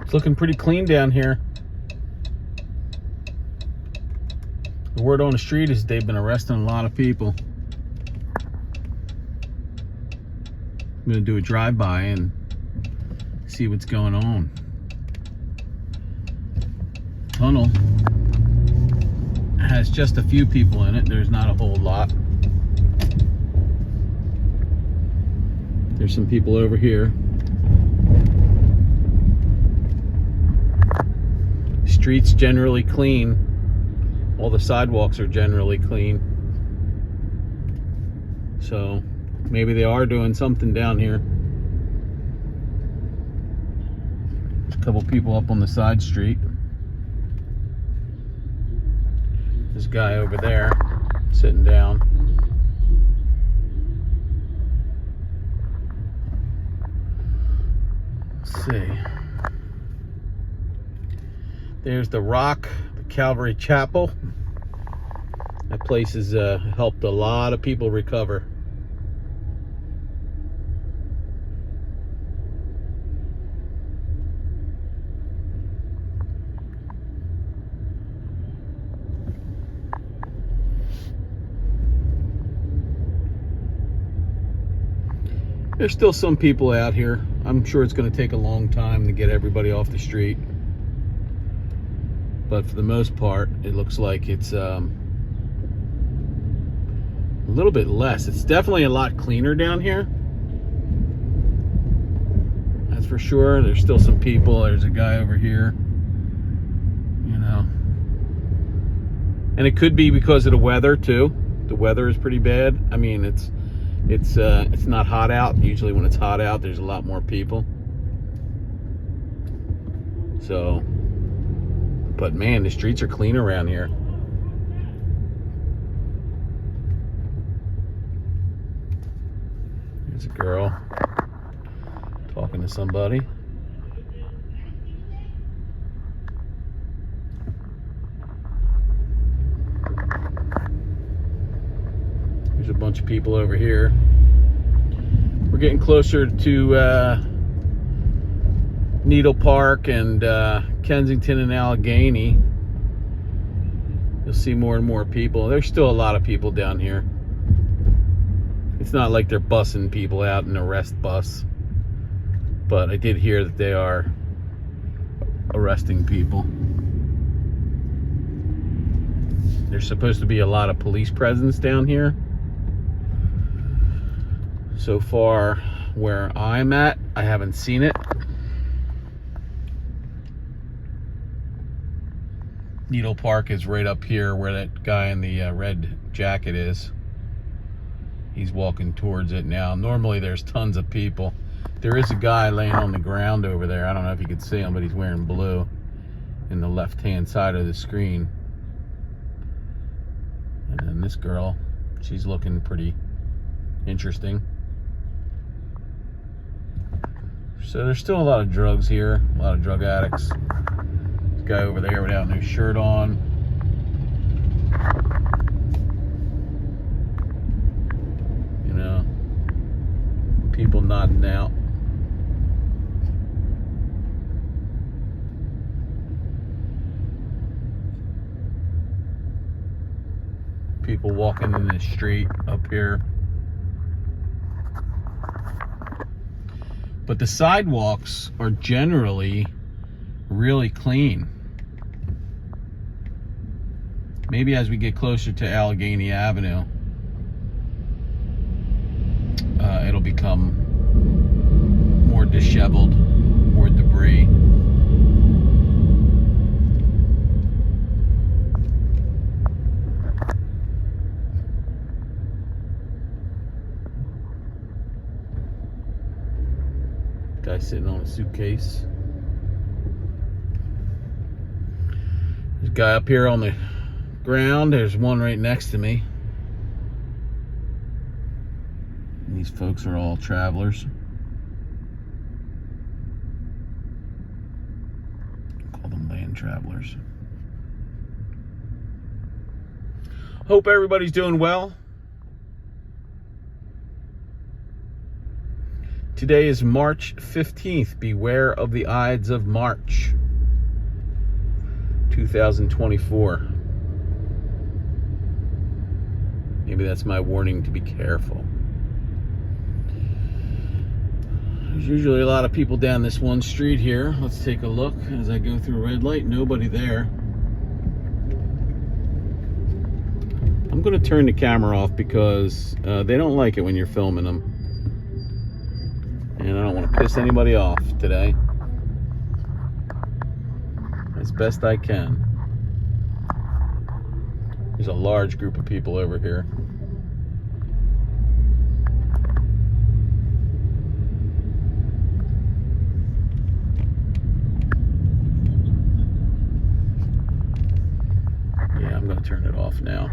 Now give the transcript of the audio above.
It's looking pretty clean down here. The word on the street is they've been arresting a lot of people. I'm gonna do a drive-by and see what's going on. Tunnel has just a few people in it. There's not a whole lot. There's some people over here. Streets generally clean. All the sidewalks are generally clean. So maybe they are doing something down here. There's a couple people up on the side street. This guy over there sitting down. Let's see. There's the Rock, the Calvary Chapel. That place has helped a lot of people recover. There's still some people out here. I'm sure it's going to take a long time to get everybody off the street. But for the most part, it looks like it's a little bit less. It's definitely a lot cleaner down here. That's for sure. There's still some people. There's a guy over here. You know. And it could be because of the weather too. The weather is pretty bad. I mean, it's not hot out. Usually when it's hot out, there's a lot more people. So, but man, the streets are clean around here. There's a girl talking to somebody. There's a bunch of people over here. We're getting closer to Needle Park and Kensington and Allegheny. You'll see more and more people. There's still a lot of people down here. It's not like they're bussing people out in an arrest bus, but I did hear that they are arresting people. There's supposed to be a lot of police presence down here. So far, where I'm at, I haven't seen it. Needle Park is right up here where that guy in the red jacket is. He's walking towards it now. Normally there's tons of people. There is a guy laying on the ground over there. I don't know if you can see him, but he's wearing blue in the left-hand side of the screen. And then this girl, she's looking pretty interesting. So there's still a lot of drugs here, a lot of drug addicts. This guy over there without no shirt on. You know, people nodding out. People walking in the street up here. But the sidewalks are generally really clean. Maybe as we get closer to Allegheny Avenue, it'll become more disheveled, more debris. Guy sitting on a suitcase. There's a guy up here on the ground. There's one right next to me. And these folks are all travelers. Call them land travelers. Hope everybody's doing well. Today is March 15th. Beware of the Ides of March 2024. Maybe that's my warning to be careful. There's usually a lot of people down this one street here. Let's take a look as I go through a red light. Nobody there. I'm going to turn the camera off because they don't like it when you're filming them. And I don't want to piss anybody off today. As best I can. There's a large group of people over here. Yeah, I'm going to turn it off now.